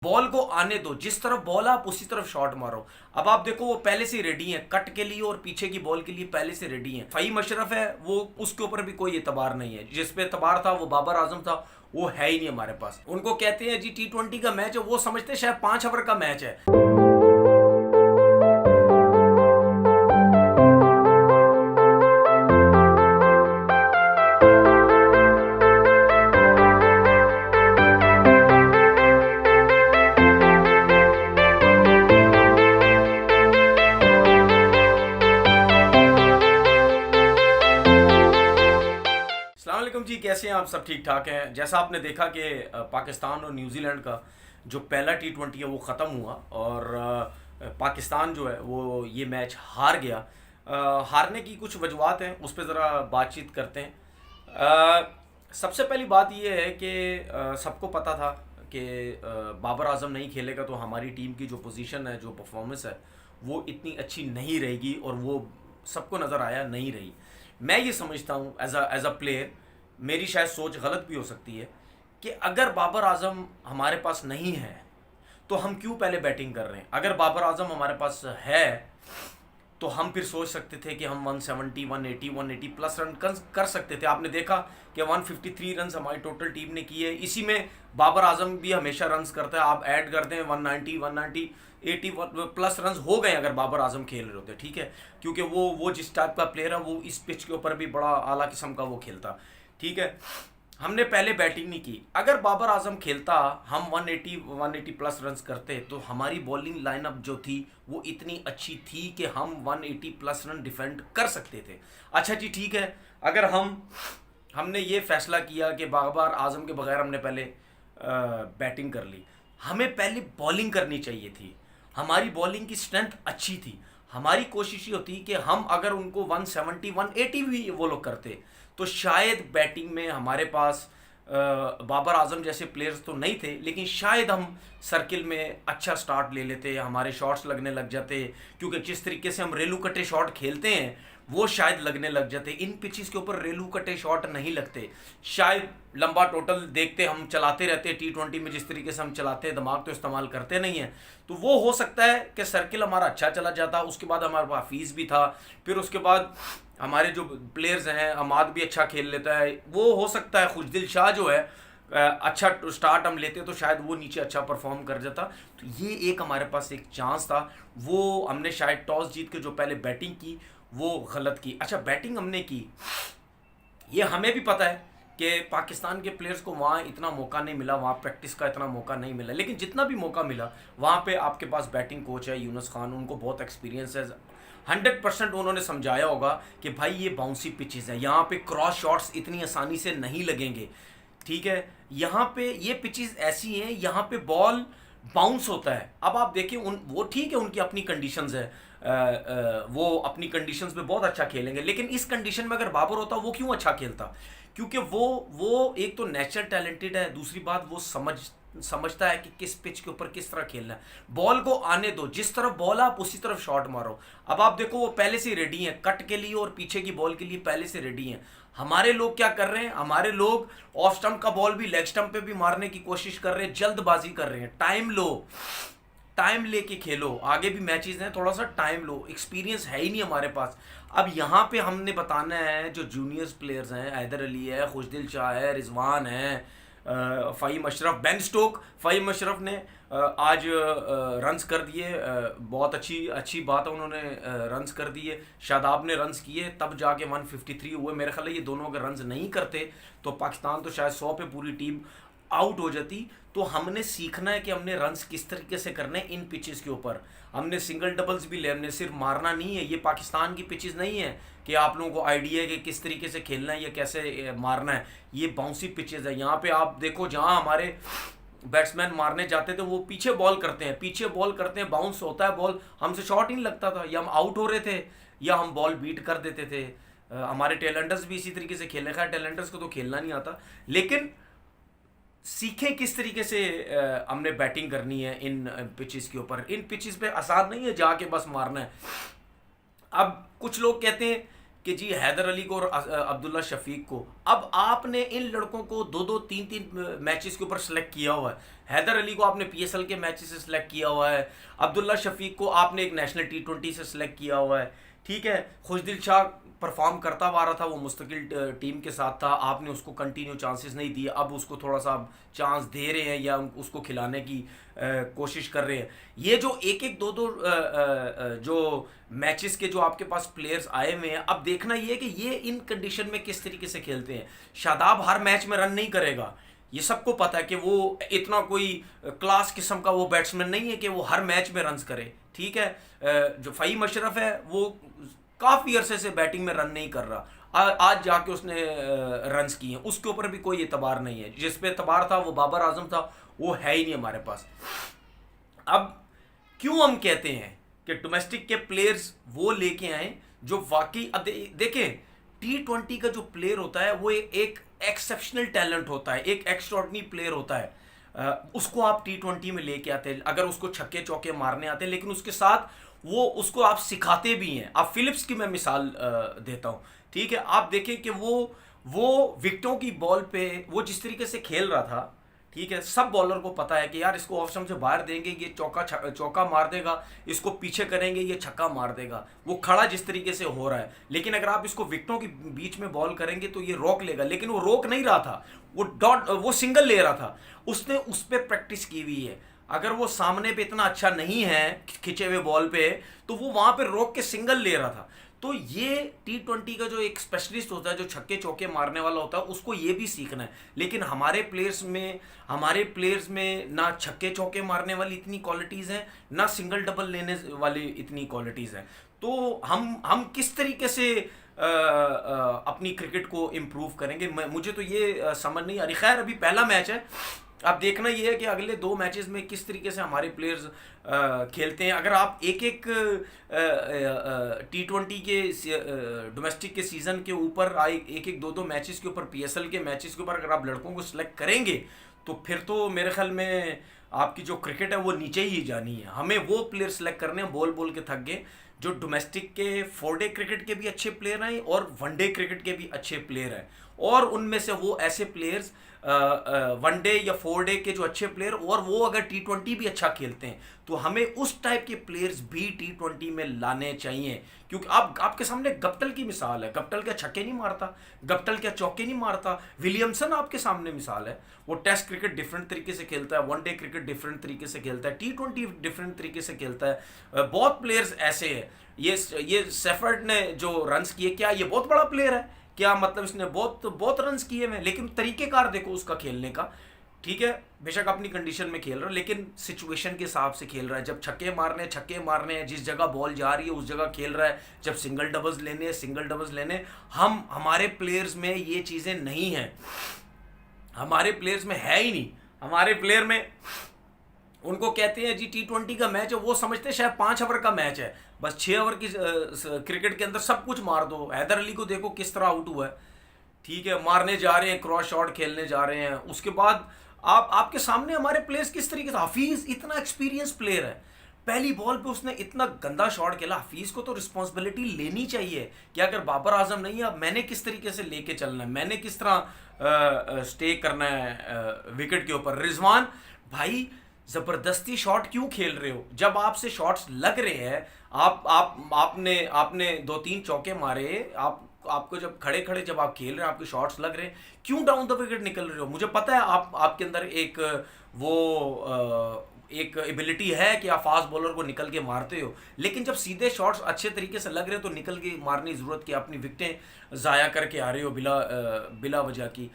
Ball को आने दो, जिस तरफ बॉल आप उसी तरफ शॉट मारो। अब आप देखो वो पहले से रेडी हैं कट के लिए और पीछे की बॉल के लिए पहले से रेडी हैं। फ़हीम अशरफ है वो, उसके ऊपर भी कोई एतबार नहीं है। जिस पे एतबार था वो बाबर आजम था, वो है ही नहीं हमारे पास। उनको कहते हैं जी T20 का मैच है, वो समझते शायद 5 ओवर का मैच है। अस्सलाम जी, कैसे हैं आप? सब ठीक ठाक हैं। जैसा आपने देखा कि पाकिस्तान और न्यूजीलैंड का जो पहला T20 है वो ख़त्म हुआ और पाकिस्तान जो है वो ये मैच हार गया। हारने की कुछ वजूहत हैं, उस पर ज़रा बातचीत करते हैं। सबसे पहली बात ये है कि सबको पता था कि बाबर आजम नहीं खेलेगा तो हमारी टीम की जो पोजीशन है, जो परफॉर्मेंस है, वो इतनी अच्छी नहीं रहेगी और वो सबको नज़र आया नहीं रही। मैं ये समझता हूँ एज अ प्लेयर, मेरी शायद सोच गलत भी हो सकती है कि अगर बाबर आजम हमारे पास नहीं है तो हम क्यों पहले बैटिंग कर रहे हैं। अगर बाबर आजम हमारे पास है तो हम फिर सोच सकते थे कि हम 170, 180, 180 प्लस रन कर सकते थे। आपने देखा कि 153 रन हमारी टोटल टीम ने किए। इसी में बाबर आजम भी हमेशा रन्स करता है। आप ऐड कर दें 190, 190, 80 प्लस रन हो गए अगर बाबर आजम खेल रहे होते, ठीक है, क्योंकि वो जिस टाइप का प्लेयर है वो इस पिच के ऊपर भी बड़ा आला किस्म का वो खेलता, ठीक है। हमने पहले बैटिंग नहीं की। अगर बाबर आजम खेलता, हम 180 प्लस रन्स करते तो हमारी बॉलिंग लाइनअप जो थी वो इतनी अच्छी थी कि हम 180 प्लस रन डिफेंड कर सकते थे। अच्छा जी, ठीक है, अगर हमने ये फैसला किया कि बाबर आजम के बगैर हमने पहले बैटिंग कर ली, हमें पहले बॉलिंग करनी चाहिए थी। हमारी बॉलिंग की स्ट्रेंथ अच्छी थी। हमारी कोशिश ये होती कि हम अगर उनको 170, 180 भी वो लोग करते तो शायद बैटिंग में हमारे पास बाबर आजम जैसे प्लेयर्स तो नहीं थे, लेकिन शायद हम सर्किल में अच्छा स्टार्ट ले लेते, हमारे शॉट्स लगने लग जाते, क्योंकि जिस तरीके से हम रेलू कटे शॉट खेलते हैं वो शायद लगने लग जाते। इन पिचेस के ऊपर रेलू कटे शॉट नहीं लगते। शायद लंबा टोटल देखते हम चलाते रहते T20 में, जिस तरीके से हम चलाते हैं, दिमाग तो इस्तेमाल करते नहीं हैं, तो वो हो सकता है कि सर्किल हमारा अच्छा चला जाता। उसके बाद हमारे पास हफीज़ भी था, फिर उसके बाद हमारे जो प्लेयर्स हैं, अमाद भी अच्छा खेल लेता है, वो हो सकता है खुशदिल शाह जो है अच्छा स्टार्ट हम लेते तो शायद वो नीचे अच्छा परफॉर्म कर जाता। तो ये एक हमारे पास एक चांस था, वो हमने शायद टॉस जीत के जो पहले बैटिंग की वो गलत की। अच्छा, बैटिंग हमने की, ये हमें भी पता है कि पाकिस्तान के प्लेयर्स को वहाँ इतना मौका नहीं मिला, वहाँ प्रैक्टिस का इतना मौका नहीं मिला, लेकिन जितना भी मौका मिला वहाँ पे आपके पास बैटिंग कोच है यूनुस खान, उनको बहुत एक्सपीरियंस है। 100% उन्होंने समझाया होगा कि भाई ये बाउंसी पिचेस है, यहाँ पे क्रॉस शॉट्स इतनी आसानी से नहीं लगेंगे, ठीक है, यहाँ पे ये पिचेस ऐसी हैं, यहाँ पे बॉल बाउंस होता है। अब आप देखिए वो ठीक है, उनकी अपनी कंडीशंस है, वो अपनी कंडीशंस में बहुत अच्छा खेलेंगे, लेकिन इस कंडीशन में अगर बाबर होता वो क्यों अच्छा खेलता? क्योंकि वो एक तो नेचुरल टैलेंटेड है, दूसरी बात वो समझता है कि किस पिच के ऊपर किस तरह खेलना है। बॉल को आने दो, जिस तरफ बॉल आप उसी तरफ शॉट मारो। अब आप देखो वो पहले से रेडी हैं कट के लिए और पीछे की बॉल के लिए पहले से रेडी हैं। हमारे लोग क्या कर रहे हैं? हमारे लोग ऑफ स्टंप का बॉल भी लेग स्टंप पे भी मारने की कोशिश कर रहे हैं, जल्दबाजी कर रहे हैं। टाइम लो, टाइम लेके खेलो, आगे भी मैचेस हैं, थोड़ा सा टाइम लो। एक्सपीरियंस है ही नहीं हमारे पास। अब यहाँ पे हमने बताना है जो जूनियर्स प्लेयर्स हैं, हैदर अली है, खुशदिल शाह है, रिजवान है, फ़हीम अशरफ, बेन स्टोक। फ़हीम अशरफ ने आज रन्स कर दिए, बहुत अच्छी बात है, उन्होंने रन्स कर दिए। शादाब ने रन्स किए, तब जाके 153 हुए। मेरे ख्याल है ये दोनों अगर रन्स नहीं करते तो पाकिस्तान तो शायद 100 पे पूरी टीम आउट हो जाती। तो हमने सीखना है कि हमने रन्स किस तरीके से करने इन पिचेस के ऊपर। हमने सिंगल डबल्स भी ले, हमने सिर्फ मारना नहीं है। ये पाकिस्तान की पिचेस नहीं है कि आप लोगों को आइडिया है कि किस तरीके से खेलना है या कैसे मारना है। ये बाउंसी पिचेस है। यहाँ पे आप देखो, जहाँ हमारे बैट्समैन मारने जाते थे वो पीछे बॉल करते हैं, बाउंस होता है बॉल, हमसे शॉट ही नहीं लगता था, या हम आउट हो रहे थे या हम बॉल बीट कर देते थे। हमारे टेलेंडर्स भी इसी तरीके से खेलने का, टेलेंडर्स को तो खेलना नहीं आता, लेकिन सीखें किस तरीके से हमने बैटिंग करनी है इन पिचेस के ऊपर। इन पिचेस पे आसान नहीं है जाके बस मारना है। अब कुछ लोग कहते हैं कि जी हैदर अली को और अब्दुल्ला शफीक को, अब आपने इन लड़कों को दो दो तीन तीन मैचेस के ऊपर सेलेक्ट किया हुआ है। हैदर अली को आपने पीएसएल के मैचेस से सेलेक्ट किया हुआ है, अब्दुल्ला शफीक को आपने एक नेशनल टी20 से सेलेक्ट किया हुआ है, ठीक है। खुशदिल शाह परफॉर्म करता हुआ रहा था, वो मुस्तकिल टीम के साथ था, आपने उसको कंटिन्यू चांसेस नहीं दिए, अब उसको थोड़ा सा चांस दे रहे हैं या उसको खिलाने की कोशिश कर रहे हैं। ये जो एक एक दो दो जो मैचेस के जो आपके पास प्लेयर्स आए हुए हैं, अब देखना ये है कि ये इन कंडीशन में किस तरीके से खेलते हैं। शादाब हर मैच में रन नहीं करेगा, ये सबको पता है कि वो इतना कोई क्लास किस्म का वो बैट्समैन नहीं है कि वो हर मैच में रन्स करे, ठीक है। जो फ़हीम अशरफ है वो काफ़ी अरसे से बैटिंग में रन नहीं कर रहा, आज जाके उसने रन्स किए हैं, उसके ऊपर भी कोई एतबार नहीं है। जिस पे एतबार था वो बाबर आजम था, वो है ही नहीं हमारे पास। अब क्यों हम कहते हैं कि डोमेस्टिक के प्लेयर्स वो लेके आए जो वाकई, अब देखें टी20 का जो प्लेयर होता है वो एक एक्सेप्शनल टैलेंट होता है, एक एक्स्ट्राऑर्डिनरी प्लेयर होता है। उसको आप टी20 में लेके आते हैं, अगर उसको छक्के चौके मारने आते हैं, लेकिन उसके साथ वो उसको आप सिखाते भी हैं। आप फिलिप्स की मैं मिसाल देता हूँ, ठीक है। आप देखें कि वो विकेटों की बॉल पे वो जिस तरीके से खेल रहा था, ठीक है, सब बॉलर को पता है कि यार इसको ऑफ स्टंप से बाहर देंगे ये चौका मार देगा, इसको पीछे करेंगे ये छक्का मार देगा, वो खड़ा जिस तरीके से हो रहा है। लेकिन अगर आप इसको विकेटों के बीच में बॉल करेंगे तो ये रोक लेगा, लेकिन वो रोक नहीं रहा था, वो सिंगल ले रहा था, उसने उस पर प्रैक्टिस की हुई है। अगर वो सामने पे इतना अच्छा नहीं है खिंचे हुए बॉल पे, तो वो वहां पे रोक के सिंगल ले रहा था। तो ये टी20 का जो एक स्पेशलिस्ट होता है, जो छक्के चौके मारने वाला होता है, उसको ये भी सीखना है। लेकिन हमारे प्लेयर्स में ना छक्के चौके मारने वाली इतनी क्वालिटीज़ हैं, ना सिंगल डबल लेने वाली इतनी क्वालिटीज़ हैं। तो हम किस तरीके से अपनी क्रिकेट को इम्प्रूव करेंगे, मुझे तो ये समझ नहीं आ रही। खैर अभी पहला मैच है, अब देखना ये है कि अगले 2 मैचेस में किस तरीके से हमारे प्लेयर्स खेलते हैं। अगर आप एक एक टी20 के डोमेस्टिक के सीज़न के ऊपर आए एक एक 2-2 मैचेस के ऊपर, पीएसएल के मैचेस के ऊपर अगर आप लड़कों को सिलेक्ट करेंगे, तो फिर तो मेरे ख्याल में आपकी जो क्रिकेट है वो नीचे ही जानी है। हमें वो प्लेयर सेलेक्ट करने हैं, बोल बोल के थक गए, जो डोमेस्टिक के 4 डे क्रिकेट के भी अच्छे प्लेयर हैं और 1 डे क्रिकेट के भी अच्छे प्लेयर हैं, और उनमें से वो ऐसे प्लेयर्स 1 डे या 4 डे के जो अच्छे प्लेयर, और वो अगर टी20 भी अच्छा खेलते हैं, तो हमें उस टाइप के प्लेयर्स भी टी20 में लाने चाहिए। क्योंकि आपके सामने गप्टल की मिसाल है, गप्टल क्या छक्के नहीं मारता, गप्टल क्या चौके नहीं मारता, विलियमसन आपके सामने मिसाल है। वो टेस्ट क्रिकेट डिफरेंट तरीके से खेलता है, 1 डे क्रिकेट डिफरेंट तरीके से खेलता है, टी20 डिफरेंट तरीके से खेलता है। बहुत प्लेयर्स ऐसे हैं। ये सेफर्ड ने जो रन्स किए, क्या ये बहुत बड़ा प्लेयर है? क्या मतलब इसने बहुत रन्स किए हैं, लेकिन तरीकेकार देखो उसका खेलने का, ठीक है। बेशक अपनी कंडीशन में खेल रहा है, लेकिन सिचुएशन के हिसाब से खेल रहा है। जब छक्के मारने हैं, जिस जगह बॉल जा रही है उस जगह खेल रहा है। जब सिंगल डबल्स लेने, हमारे प्लेयर्स में ये चीज़ें नहीं हैं, हमारे प्लेयर्स में है ही नहीं। हमारे प्लेयर में उनको कहते हैं जी टी20 का मैच है, वो समझते हैं शायद 5 ओवर का मैच है, बस 6 ओवर की क्रिकेट के अंदर सब कुछ मार दो। हैदर अली को देखो किस तरह आउट हुआ है, ठीक है, मारने जा रहे हैं, क्रॉस शॉट खेलने जा रहे हैं। उसके बाद आपके सामने हमारे प्लेयर्स किस तरीके से, हफीज़ इतना एक्सपीरियंस प्लेयर है, पहली बॉल पे उसने इतना गंदा शॉट खेला। हफीज़ को तो रिस्पॉन्सिबिलिटी लेनी चाहिए कि अगर बाबर आजम नहीं है, अब मैंने किस तरीके से लेके चलना है, मैंने किस तरह स्टे करना है विकेट के ऊपर। रिजवान भाई ज़बरदस्ती शॉट क्यों खेल रहे हो? जब आपसे शॉट्स लग रहे हैं, आपने 2-3 चौके मारे, आपको जब खड़े जब आप खेल रहे हैं, आपके शॉट्स लग रहे हैं, क्यों डाउन द विकेट निकल रहे हो? मुझे पता है आपके अंदर एक एबिलिटी है कि आप फास्ट बॉलर को निकल के मारते हो, लेकिन जब सीधे शॉट्स अच्छे तरीके से लग रहे हो तो निकल के मारने की ज़रूरत की, अपनी विकेटें ज़ाया करके आ रहे हो बिला वजह की।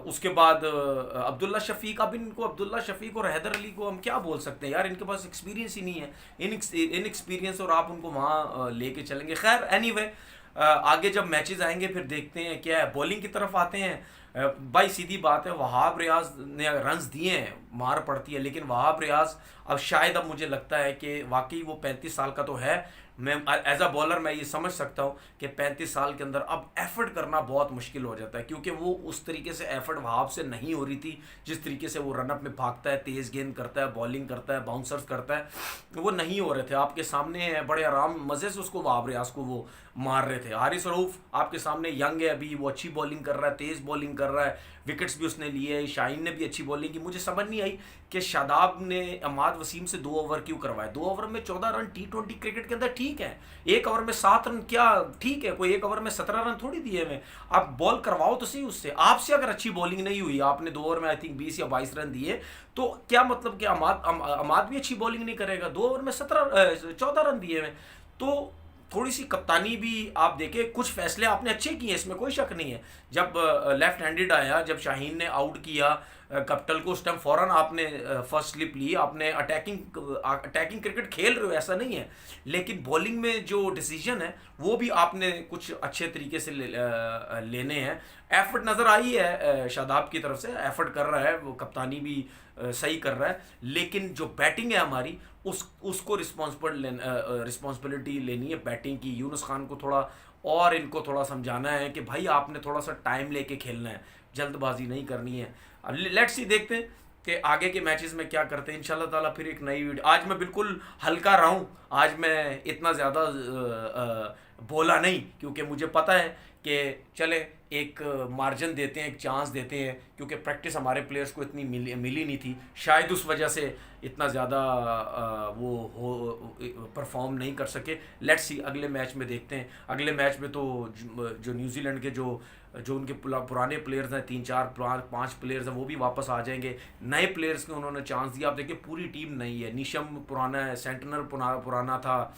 उसके बाद अब्दुल्ला शफीक, अब इनको अब्दुल्ला शफीक और हैदर अली को हम क्या बोल सकते हैं यार, इनके पास एक्सपीरियंस ही नहीं है, इन एक्सपीरियंस, और आप उनको वहाँ लेके चलेंगे। खैर एनीवे, आगे जब मैचेस आएंगे फिर देखते हैं क्या है। बॉलिंग की तरफ आते हैं, भाई सीधी बात है, वहाब रियाज ने रन्स दिए हैं, मार पड़ती है, लेकिन वहाब रियाज अब मुझे लगता है कि वाकई वो 35 साल का तो है। मैं एज अ बॉलर मैं ये समझ सकता हूँ कि 35 साल के अंदर अब एफर्ट करना बहुत मुश्किल हो जाता है, क्योंकि वो उस तरीके से एफर्ट वहाब से नहीं हो रही थी जिस तरीके से वो रनअप में भागता है, तेज़ गेंद करता है, बॉलिंग करता है, बाउंसर्स करता है, वो नहीं हो रहे थे। आपके सामने है, बड़े आराम मज़े से उसको वहाब रियाज को वो मार रहे थे। हारिस रऊफ आपके सामने यंग है अभी, वो अच्छी बॉलिंग कर रहा है, तेज़ बॉलिंग कर रहा है, विकेट्स भी उसने लिए है। शाहीन ने भी अच्छी बॉलिंग की। मुझे समझ नहीं आई कि शादाब ने अमाद वसीम से 2 ओवर क्यों करवाए। 2 ओवर में 14 रन T20 क्रिकेट के अंदर ठीक है, 1 ओवर में 7 रन क्या ठीक है, कोई 1 ओवर में 17 रन थोड़ी दिए हुए। आप बॉल करवाओ तो सही उससे। आपसे अगर अच्छी बॉलिंग नहीं हुई, आपने 2 ओवर में आई थिंक 20 या 22 रन दिए, तो क्या मतलब कि अमाद भी अच्छी बॉलिंग नहीं करेगा? 2 ओवर में 14 रन दिए हुए। तो थोड़ी सी कप्तानी भी आप देखें, कुछ फैसले आपने अच्छे किए, इसमें कोई शक नहीं है। जब लेफ्ट हैंडेड आया, जब शाहीन ने आउट किया कप्टल को, उस टाइम फ़ौरन आपने फर्स्ट स्लिप ली, आपने अटैकिंग क्रिकेट खेल रहे हो, ऐसा नहीं है। लेकिन बॉलिंग में जो डिसीजन है वो भी आपने कुछ अच्छे तरीके से लेने हैं। एफर्ट नज़र आई है शादाब की तरफ से, एफर्ट कर रहा है वो, कप्तानी भी सही कर रहा है, लेकिन जो बैटिंग है हमारी उसको रिस्पॉन्सिबिलिटी लेनी है बैटिंग की। यूनुस खान को थोड़ा और इनको थोड़ा समझाना है कि भाई आपने थोड़ा सा टाइम लेके खेलना है, जल्दबाजी नहीं करनी है। अब लेट्स सी, देखते हैं कि आगे के मैचेस में क्या करते हैं। इंशाल्लाह ताला फिर एक नई वीडियो। आज मैं बिल्कुल हल्का रहा हूँ, आज मैं इतना ज़्यादा बोला नहीं, क्योंकि मुझे पता है कि चले एक मार्जिन देते हैं, एक चांस देते हैं, क्योंकि प्रैक्टिस हमारे प्लेयर्स को इतनी मिली नहीं थी, शायद उस वजह से इतना ज़्यादा वो हो परफॉर्म नहीं कर सके। लेट्स सी अगले मैच में देखते हैं। अगले मैच में तो जो न्यूजीलैंड के जो उनके पुराने प्लेयर्स हैं, 3-4-5 प्लेयर्स हैं, वो भी वापस आ जाएंगे। नए प्लेयर्स को उन्होंने चांस दिया। आप देखिए पूरी टीम नई है, निशम पुराना है, सेंटनर पुराना था,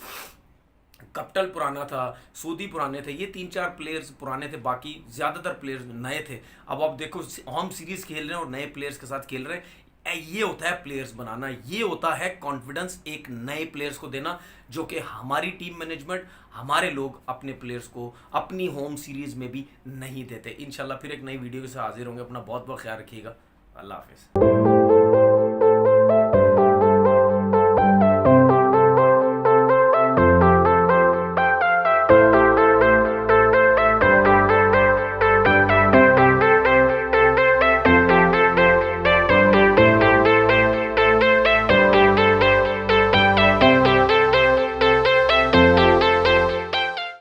कप्टल पुराना था, सूदी पुराने थे, ये 3-4 प्लेयर्स पुराने थे, बाकी ज़्यादातर प्लेयर्स नए थे। अब आप देखो हम सीरीज़ खेल रहे हैं और नए प्लेयर्स के साथ खेल रहे हैं। ये होता है प्लेयर्स बनाना, ये होता है कॉन्फिडेंस एक नए प्लेयर्स को देना, जो कि हमारी टीम मैनेजमेंट, हमारे लोग अपने प्लेयर्स को अपनी होम सीरीज़ में भी नहीं देते। इंशाल्लाह फिर एक नई वीडियो के साथ हाजिर होंगे। अपना बहुत बहुत ख्याल रखिएगा। अल्लाह हाफिज़।